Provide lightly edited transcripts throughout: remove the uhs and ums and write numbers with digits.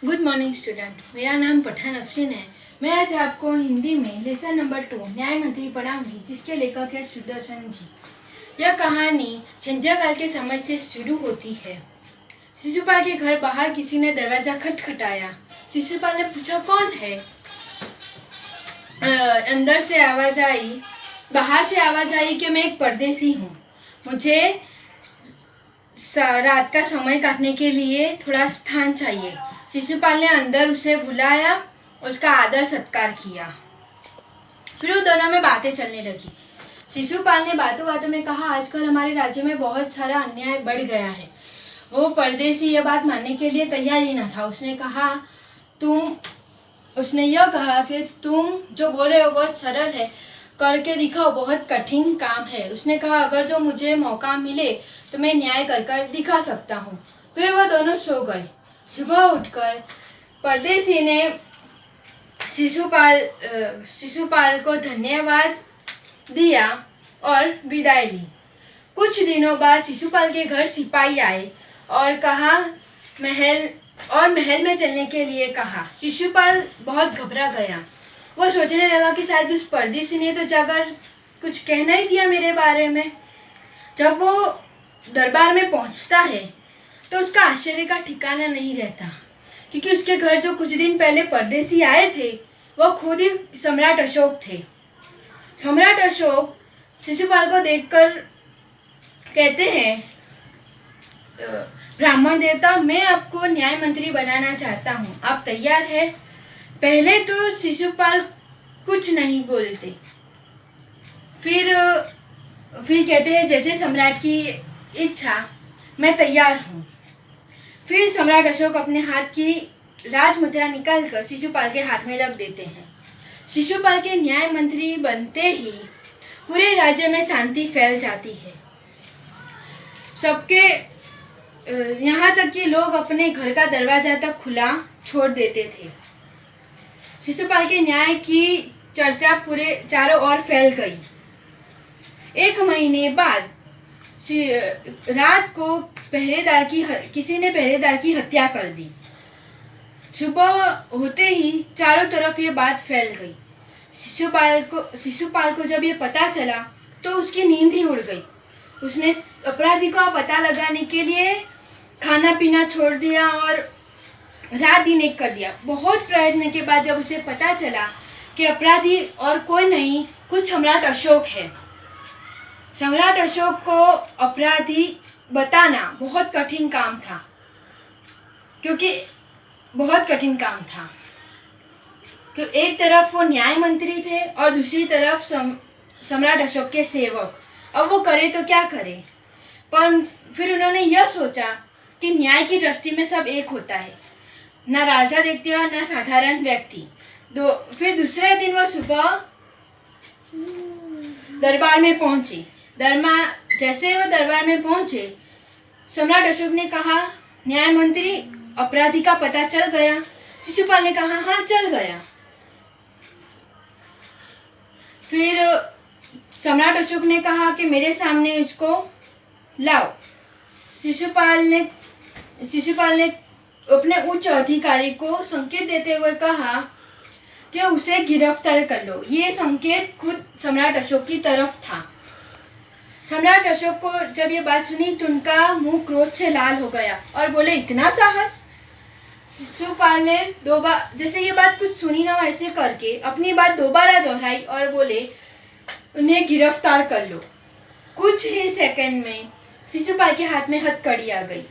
Good morning student, मेरा नाम पठान अफरीन है। मैं आज आपको हिंदी में लेसन नंबर 2 न्याय मंत्री पढ़ाऊंगी, जिसके लेखक है सुदर्शन जी। यह कहानी झंझा काल के समय से शुरू होती है। शिशुपाल के घर बाहर किसी ने दरवाजा खटखटाया। शिशुपाल ने पूछा, कौन है? अंदर से आवाज आई, बाहर से आवाज आई कि मैं एक परदेसी हूँ। मुझे रात का समय काटने के लिए थोड़ा स्थान चाहिए। शिशुपाल ने अंदर उसे बुलाया, उसका आदर सत्कार किया। फिर वो दोनों में बातें चलने लगी। शिशुपाल ने बातों बातों में कहा, आजकल हमारे राज्य में बहुत सारा अन्याय बढ़ गया है। वो परदेसी यह बात मानने के लिए तैयार ही न था। उसने यह कहा कि तुम जो बोल रहे हो बहुत सरल है, करके दिखाओ, बहुत कठिन काम है। उसने कहा, अगर जो मुझे मौका मिले तो मैं न्याय कर दिखा सकता हूँ। फिर वह दोनों सो गए। सुबह उठकर परदेसी ने शिशुपाल को धन्यवाद दिया और विदाई ली। कुछ दिनों बाद शिशुपाल के घर सिपाही आए और महल में चलने के लिए कहा। शिशुपाल बहुत घबरा गया। वो सोचने लगा कि शायद उस परदेसी ने तो जाकर कुछ कहना ही दिया मेरे बारे में। जब वो दरबार में पहुंचता है तो उसका आश्चर्य का ठिकाना नहीं रहता, क्योंकि उसके घर जो कुछ दिन पहले परदेसी आए थे वो खुद ही सम्राट अशोक थे। सम्राट अशोक शिशुपाल को देखकर कहते हैं, ब्राह्मण देवता, मैं आपको न्याय मंत्री बनाना चाहता हूँ, आप तैयार है? पहले तो शिशुपाल कुछ नहीं बोलते, फिर कहते हैं, जैसे सम्राट की इच्छा, मैं तैयार हूँ। फिर सम्राट अशोक अपने हाथ की राजमुद्रा निकालकर शिशुपाल के हाथ में रख देते हैं। शिशुपाल के न्याय मंत्री बनते ही पूरे राज्य में शांति फैल जाती है। सबके यहाँ तक कि लोग अपने घर का दरवाजा तक खुला छोड़ देते थे। शिशुपाल के न्याय की चर्चा पूरे चारों ओर फैल गई। एक महीने बाद रात को किसी ने पहरेदार की हत्या कर दी। सुबह होते ही चारों तरफ ये बात फैल गई। शिशुपाल को जब ये पता चला तो उसकी नींद ही उड़ गई। उसने अपराधी का पता लगाने के लिए खाना पीना छोड़ दिया और रात दिन एक कर दिया। बहुत प्रयत्न के बाद जब उसे पता चला कि अपराधी और कोई नहीं, खुद सम्राट अशोक है। सम्राट अशोक को अपराधी बताना बहुत कठिन काम था, क्योंकि एक तरफ वो न्याय मंत्री थे और दूसरी तरफ सम्राट अशोक के सेवक। अब वो करे तो क्या करे? पर फिर उन्होंने यह सोचा कि न्याय की दृष्टि में सब एक होता है, ना राजा देखते हो ना साधारण व्यक्ति। फिर दूसरे दिन वो सुबह दरबार में पहुंचे। जैसे वो दरबार में पहुंचे, सम्राट अशोक ने कहा, न्याय मंत्री, अपराधी का पता चल गया? शिशुपाल ने कहा, हाँ चल गया। फिर सम्राट अशोक ने कहा कि मेरे सामने इसको लाओ। शिशुपाल ने अपने उच्च अधिकारी को संकेत देते हुए कहा कि उसे गिरफ्तार कर लो। ये संकेत खुद सम्राट अशोक की तरफ था। सम्राट अशोक को जब ये बात सुनी तो उनका मुंह क्रोध से लाल हो गया और बोले, इतना साहस? शिशुपाल ने जैसे ये बात कुछ सुनी ना वैसे करके अपनी बात दोबारा दोहराई और बोले, उन्हें गिरफ्तार कर लो। कुछ ही सेकंड में शिशुपाल के हाथ में हथकड़ी आ गई।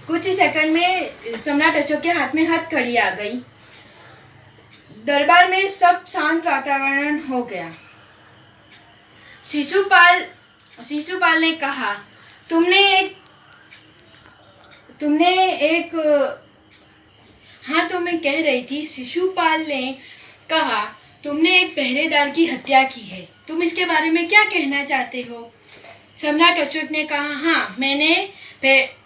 कुछ ही सेकंड में सम्राट अशोक के हाथ में हथकड़ी आ गई। दरबार में सब शांत वातावरण हो गया। शिशुपाल ने कहा, हाँ तो मैं कह रही थी, शिशुपाल ने कहा, तुमने एक पहरेदार की हत्या की है, तुम इसके बारे में क्या कहना चाहते हो? सम्राट अशोक ने कहा, हाँ मैंने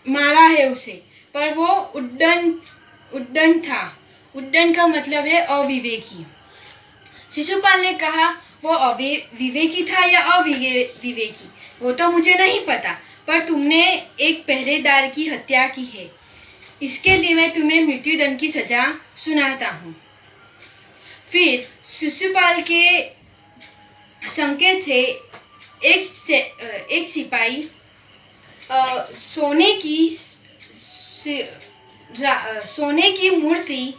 मारा है उसे, पर वो उद्दंड था। उद्दंड का मतलब है अविवेकी। शिशुपाल ने कहा, वो विवेकी था या अविवेकी वो तो मुझे नहीं पता, पर तुमने एक पहरेदार की हत्या की है, इसके लिए मैं तुम्हें मृत्युदंड की सजा सुनाता हूँ। फिर शिशुपाल के संकेत से एक सिपाही सोने की मूर्ति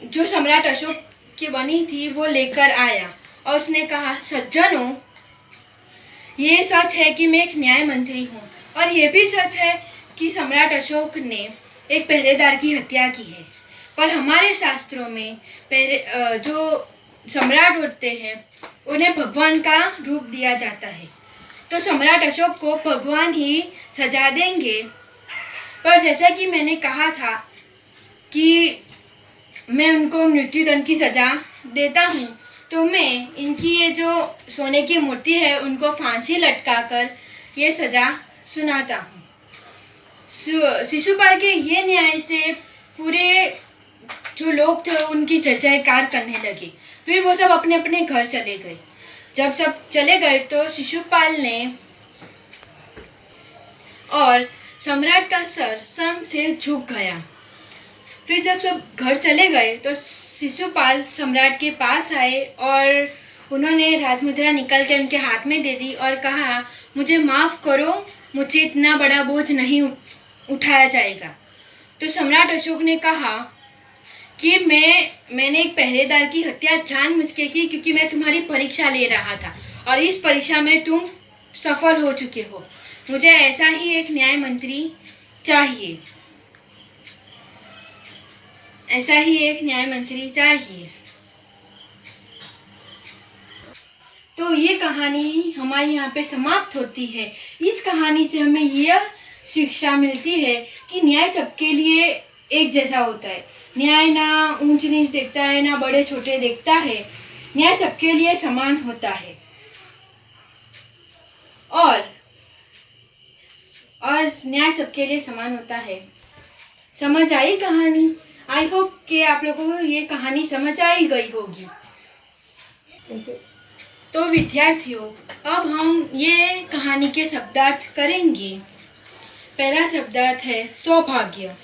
जो सम्राट अशोक की बनी थी वो लेकर आया और उसने कहा, सज्जनों, ये सच है कि मैं एक न्याय मंत्री हूँ और ये भी सच है कि सम्राट अशोक ने एक पहरेदार की हत्या की है। पर हमारे शास्त्रों में जो सम्राट होते हैं उन्हें भगवान का रूप दिया जाता है, तो सम्राट अशोक को भगवान ही सजा देंगे। पर जैसा कि मैंने कहा था कि मैं उनको मृत्युदंड की सजा देता हूँ, तो मैं इनकी ये जो सोने की मूर्ति है उनको फांसी लटकाकर ये सजा सुनाता हूँ। शिशुपाल के ये न्याय से पूरे जो लोग थे उनकी जय जयकार करने लगे। फिर वो सब अपने अपने घर चले गए। जब सब चले गए तो शिशुपाल ने और सम्राट का सर सम से झुक गया। फिर जब सब घर चले गए तो शिशुपाल सम्राट के पास आए और उन्होंने राजमुद्रा निकाल के उनके हाथ में दे दी और कहा, मुझे माफ़ करो, मुझे इतना बड़ा बोझ नहीं उठाया जाएगा। तो सम्राट अशोक ने कहा कि मैंने एक पहरेदार की हत्या जानबूझ के की, क्योंकि मैं तुम्हारी परीक्षा ले रहा था और इस परीक्षा में तुम सफल हो चुके हो। मुझे ऐसा ही एक न्याय मंत्री चाहिए, ऐसा ही एक न्याय मंत्री चाहिए। तो ये कहानी हमारी यहाँ पे समाप्त होती है। इस कहानी से हमें यह शिक्षा मिलती है कि न्याय सबके लिए एक जैसा होता है। न्याय ना ऊंच नीच देखता है, ना बड़े छोटे देखता है। न्याय सबके लिए समान होता है। और न्याय सबके लिए समान होता है। समझ आई कहानी? आई होप कि आप लोगों को ये कहानी समझ आई गई होगी। तो विद्यार्थियों, अब हम ये कहानी के शब्दार्थ करेंगे। पहला शब्दार्थ है सौभाग्य,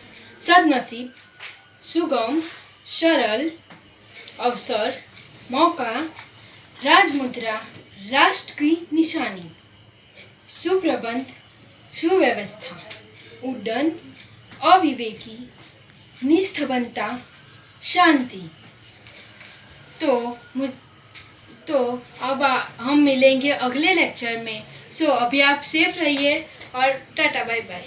सद्नसीब, सुगम, सरल, अवसर, मौका, राजमुद्रा, राष्ट्र की निशानी, सुप्रबंध, सुव्यवस्था, उड्डन, अविवेकी, निष्ठबंता, शांति। तो अब हम मिलेंगे अगले लेक्चर में। सो अभी आप सेफ रहिए और टाटा बाय बाय।